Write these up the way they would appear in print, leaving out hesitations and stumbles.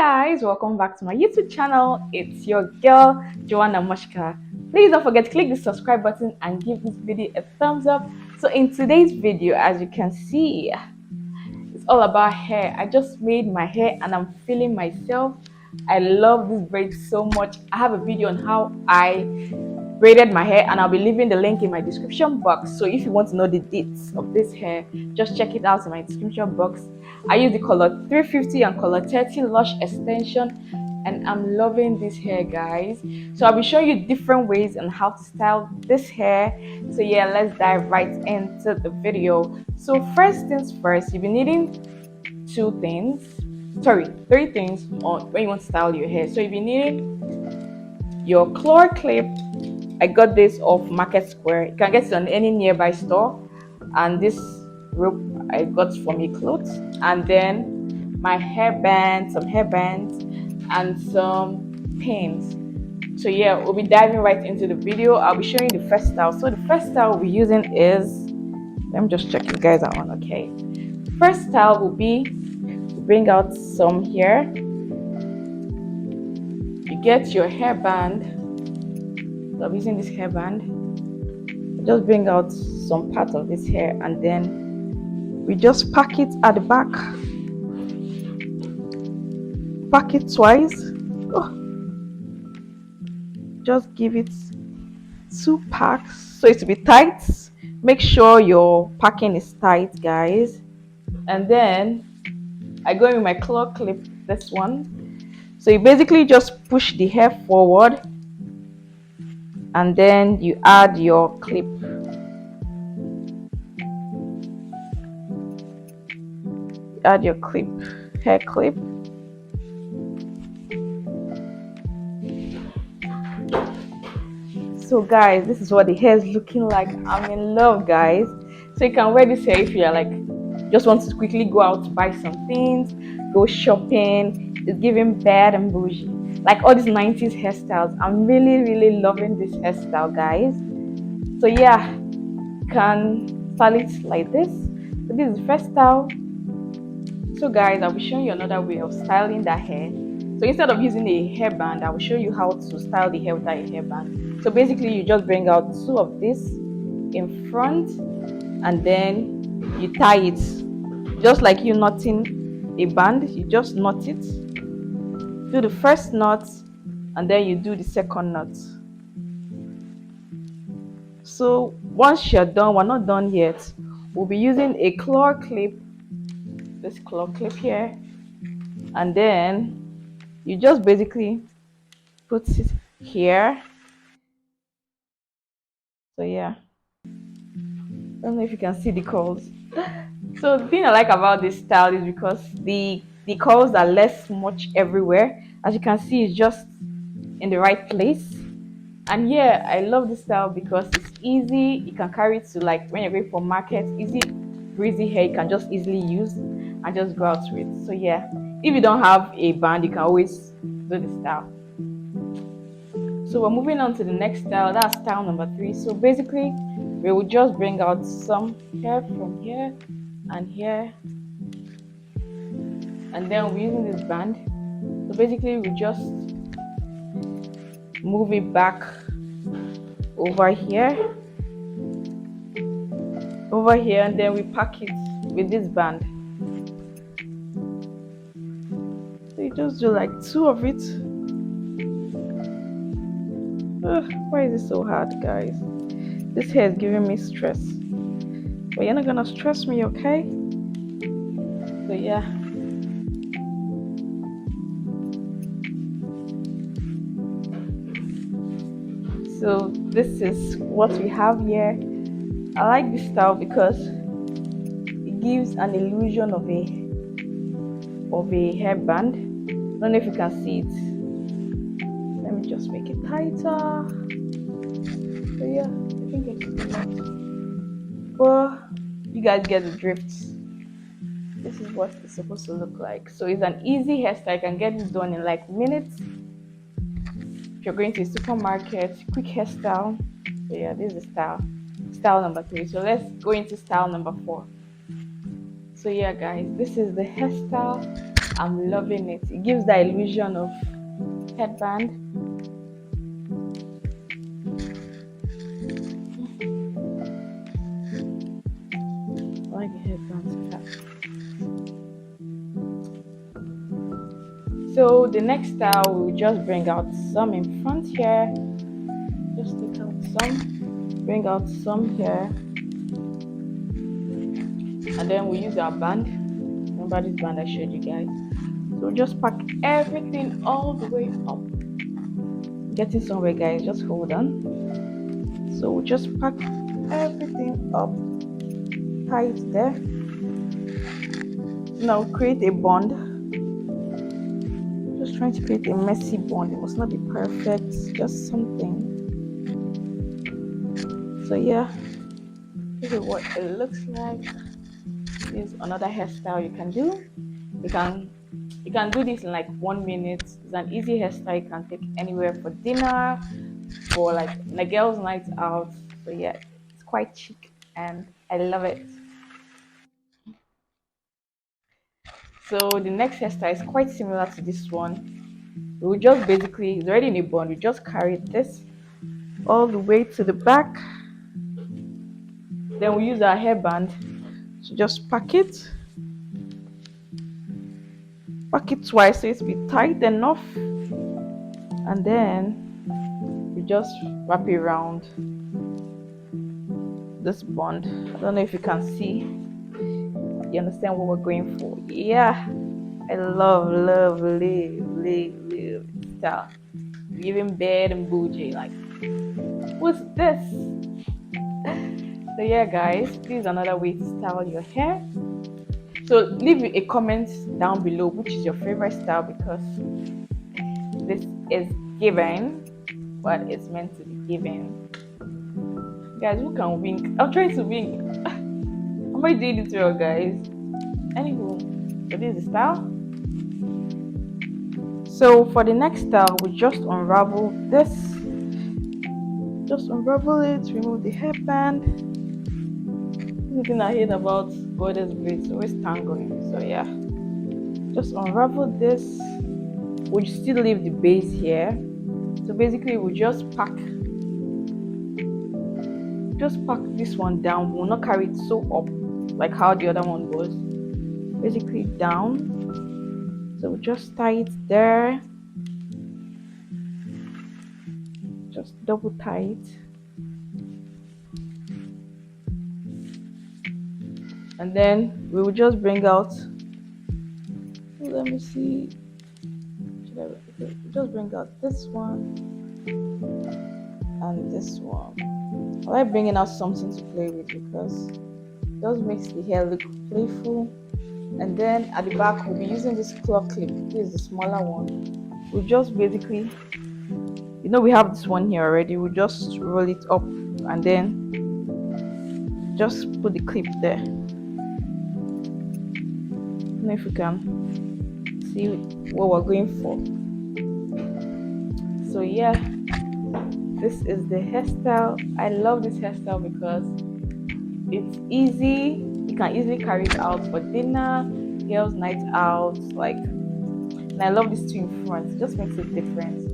Guys, welcome back to my YouTube channel. It's your girl Joanna Moshka. Please don't forget to click the subscribe button and give this video a thumbs up. So in today's video, as you can see, it's all about hair. I just made my hair and I'm feeling myself. I love this braid so much. I have a video on how I braided my hair and I'll be leaving the link in my description box. So if you want to know the dates of this hair, just check it out in my description box. I use the color 350 and color 30 lush extension and I'm loving this hair, guys. So I'll be showing you different ways on how to style this hair. So yeah, let's dive right into the video. So first things first, you'll be needing three things on when you want to style your hair. So you'll be needing your claw clip. I got this off Market Square. You can get it on any nearby store. And this rope I got from a clothes. And then my hairband, some hairbands, and some pins. So yeah, we'll be diving right into the video. I'll be showing you the first style. So the first style we'll be using is, let me just check you guys are on, okay. First style will be, bring out some hair. You get your hairband. So I'm using this hairband. Just bring out some part of this hair and then we just pack it at the back. Pack it twice. Oh. Just give it 2 packs so it will be tight. Make sure your packing is tight, guys. And then I go in with my claw clip, this one. So you basically just push the hair forward and then you add your clip. Add your clip, hair clip. So guys, this is what the hair is looking like. I'm in love, guys. So you can wear this hair if you're like just want to quickly go out to buy some things, go shopping. It's giving bad and bougie, like all these 90s hairstyles. I'm really loving this hairstyle, guys. So yeah, you can style it like this. So this is the first style. So guys, I'll be showing you another way of styling that hair. So instead of using a hairband, I will show you how to style the hair without a hairband. So basically you just bring out 2 of this in front and then you tie it just like you knotting a band. You just knot it, do the first knot and then you do the second knot. So once you're done, we're not done yet. We'll be using a claw clip, this claw clip here, and then you just basically put it here. So yeah, I don't know if you can see the curls. So the thing I like about this style is because the curls are less much everywhere. As you can see, it's just in the right place. And yeah, I love this style because it's easy. You can carry it to like when you're going for market, easy breezy hair you can just easily use and just go out with. So yeah, if you don't have a band, you can always do the style. So we're moving on to the next style. That's style number 3. So basically we will just bring out some hair from here and here, and then we're using this band. So basically we just move it back over here, and then we pack it with this band. So you just do like 2 of it. Why is it so hard, guys? This hair is giving me stress, but you're not gonna stress me, okay? So yeah, so this is what we have here. I like this style because it gives an illusion of a hairband. I don't know if you can see it. Let me just make it tighter. So yeah, I think it's good. But you guys get the drift. This is what it's supposed to look like. So it's an easy hairstyle. You can get this done in like minutes. If you're going to a supermarket, quick hairstyle. So yeah, this is style number 3. So let's go into style number 4. So yeah, guys, this is the hairstyle I'm loving it. It gives the illusion of headband. I like the headband cap. So the next style, we'll just bring out some in front here. Just take out some, bring out some here, and then we use our band. Remember this band I showed you guys? So we'll just pack everything all the way up. Getting somewhere, guys, just hold on. So we'll just pack everything up, tie it there. Now create a bond. Just trying to create a messy bond. It must not be perfect, just something. So yeah, this is what it looks like. This is another hairstyle you can do. You can do this in like 1 minute. It's an easy hairstyle you can take anywhere for dinner, for like a girl's night out. So yeah, it's quite chic and I love it. So the next hairstyle is quite similar to this one. We will just basically, it's already in a bun, we just carry this all the way to the back. Then we use our hairband to just pack it twice so it's be tight enough, and then we just wrap it around this bond. I don't know if you can see, you understand what we're going for. Yeah, I love style, giving bed and bougie, like what's this? So yeah guys, this is another way to style your hair. So leave a comment down below which is your favorite style, because this is given what it's meant to be given. Guys, who can wink? I'm trying to wink. Am I doing it well, guys? Anywho, so this is the style. So for the next style, we just unravel this. Just unravel it, remove the hairband. The thing I hate about goddess braids, always tangling. So yeah, just unravel this. We'll still leave the base here. So basically we'll just pack this one down. We'll not carry it so up like how the other one was. Basically down. So we'll just tie it there. Just double tie it. And then we will just bring out, let me see, just bring out this one and this one. I like bringing out something to play with because it just makes the hair look playful. And then at the back we'll be using this claw clip. This is the smaller one. We'll just basically, we have this one here already. We'll just roll it up and then just put the clip there. I don't know if you can see what we're going for. So yeah, this is the hairstyle. I love this hairstyle because it's easy. You can easily carry it out for dinner, girls' night out, like. And I love this two in front. It just makes it different.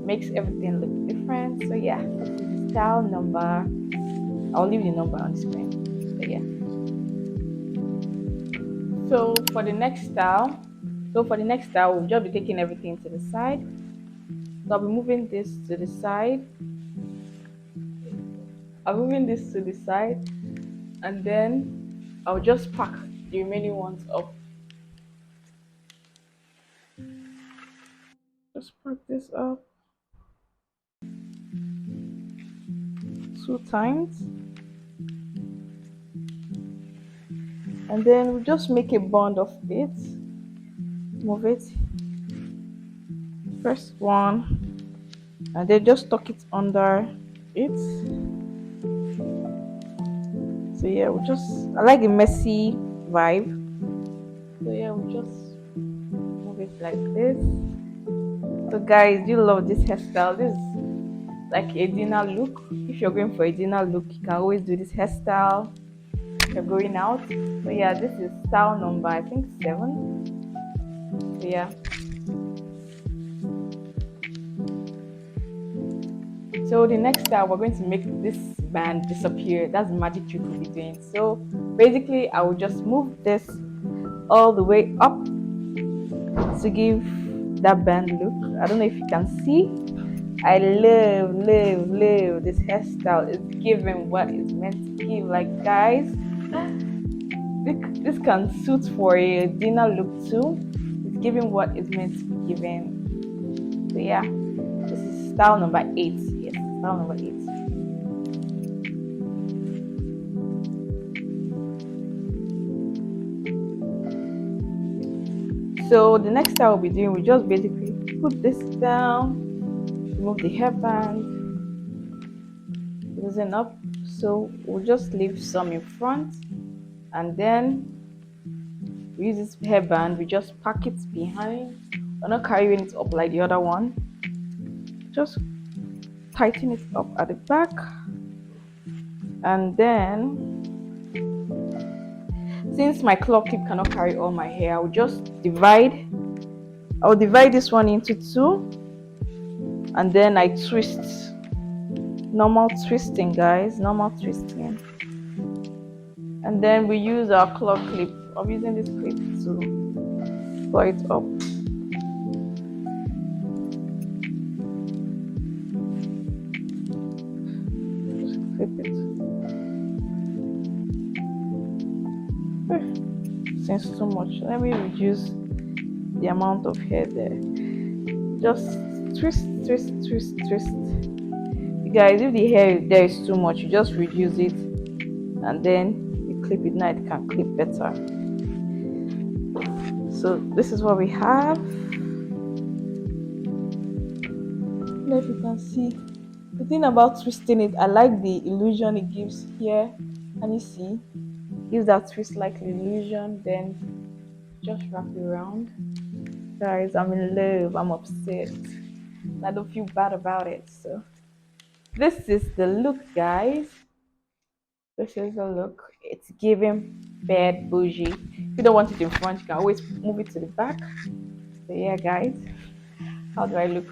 Makes everything look different. So yeah, this is the style number. I'll leave the number on the screen. So yeah. So for the next style, we'll just be taking everything to the side. So I'll be moving this to the side. And then I'll just pack the remaining ones up. Just pack this up 2 times. And then we'll just make a bond of it. Move it. First one. And then just tuck it under it. So yeah, I like a messy vibe. So yeah, we'll just move it like this. So guys, do you love this hairstyle? This is like a dinner look. If you're going for a dinner look, you can always do this hairstyle if you're going out. So yeah, this is style number, I think 7. yeah. So the next step, we're going to make this band disappear. That's the magic trick we'll be doing. So basically, I will just move this all the way up to give that band look. I don't know if you can see. I love this hairstyle. It's giving what it's meant to give. Like, guys, this can suit for a dinner look too. It's giving what it's meant to be given. So yeah, this is style number 8. Yes, style number 8. So the next style we'll be doing, we just basically put this down, remove the hairband, loosen up. So we'll just leave some in front, and then we use this hairband, we just pack it behind. We're not carrying it up like the other one. Just tighten it up at the back, and then since my claw clip cannot carry all my hair, I'll divide this one into 2, and then I twist. Normal twisting, guys, normal twisting. And then we use our claw clip. I'm using this clip to claw it up. Just clip it. Since too much, let me reduce the amount of hair there. Just twist. Guys, if the hair there is too much, you just reduce it, and then you clip it. Now it can clip better. So this is what we have. I don't know if you can see. The thing about twisting it, I like the illusion it gives here. Can you see? Gives that twist like illusion, then just wrap it around. Guys, I'm in love. I'm upset. I don't feel bad about it. So this is the look, guys. This is the look. It's giving bad bougie. If you don't want it in front, you can always move it to the back. So yeah, guys, how do I look?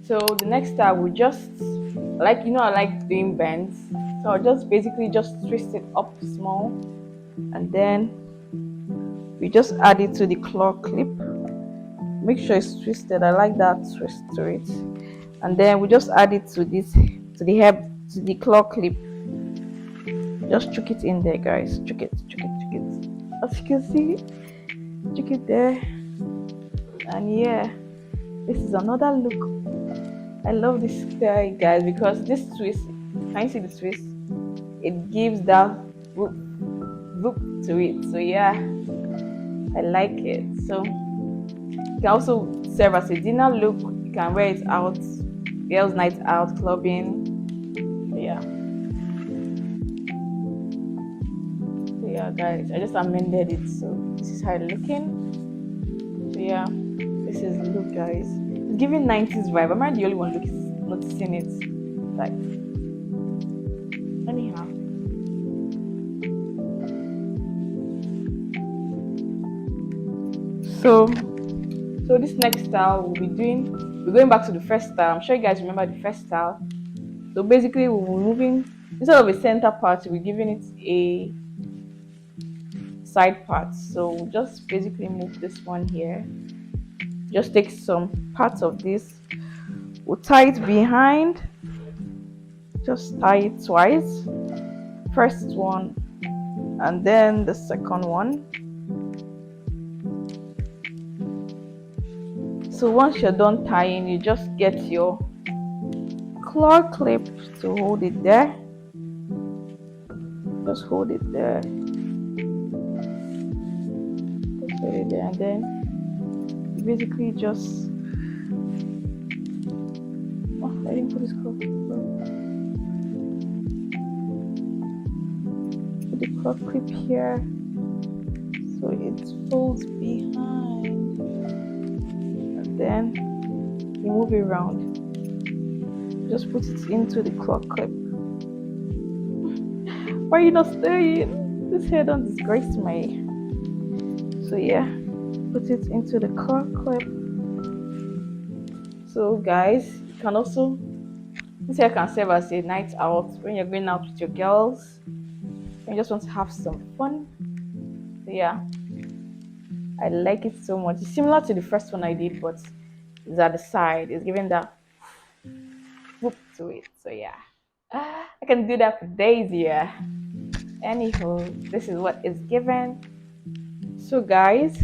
So the next step, we just I like doing bends. So I'll just basically just twist it up small, and then we just add it to the claw clip. Make sure it's twisted. I like that twist to it. And then we just add it to the claw clip. Just chuck it in there, guys. Chuck it. As you can see, chuck it there. And yeah, this is another look. I love this style, guys, because this twist, can you see the twist? It gives that whoop to it. So yeah, I like it. So it can also serve as a dinner look. You can wear it out, girls' night out, clubbing. Yeah. So yeah, guys, I just amended it. So this is how it's looking. So yeah, this is the look, guys. It's giving 90s vibe. Am I the only one noticing it? Like, anyhow. So this next style we're going back to the first style. I'm sure you guys remember the first style. So basically we're moving, instead of a center part, we're giving it a side part. So we'll just basically move this one here. Just take some parts of this, we'll tie it behind. Just tie it twice. First one and then the second one. So once you're done tying, you just get your claw clip to hold it there. Just hold it there. Just hold it there, and then you basically just I didn't put this claw. Put the claw clip here so it folds behind. Then you move it around, just put it into the claw clip. Why are you not staying? This hair don't disgrace me. So yeah, put it into the core clip. So guys, you can also, this hair can serve as a night out when you're going out with your girls and you just want to have some fun. So yeah, I like it so much. It's similar to the first one I did, but it's at the side. It's giving that whoop to it. So yeah, I can do that for days. Yeah. Anywho, this is what it's given. So guys,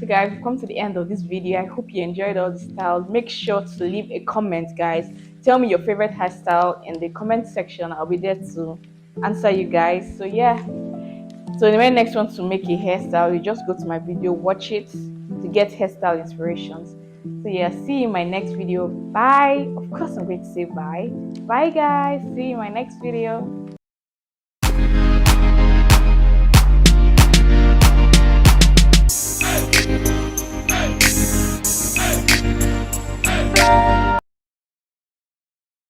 we've come to the end of this video. I hope you enjoyed all the styles. Make sure to leave a comment, guys. Tell me your favorite hairstyle in the comment section. I'll be there to answer you guys. So yeah. So the very next one to make a hairstyle, you just go to my video, watch it to get hairstyle inspirations. So yeah, see you in my next video. Bye. Of course I'm going to say bye. Bye guys. See you in my next video.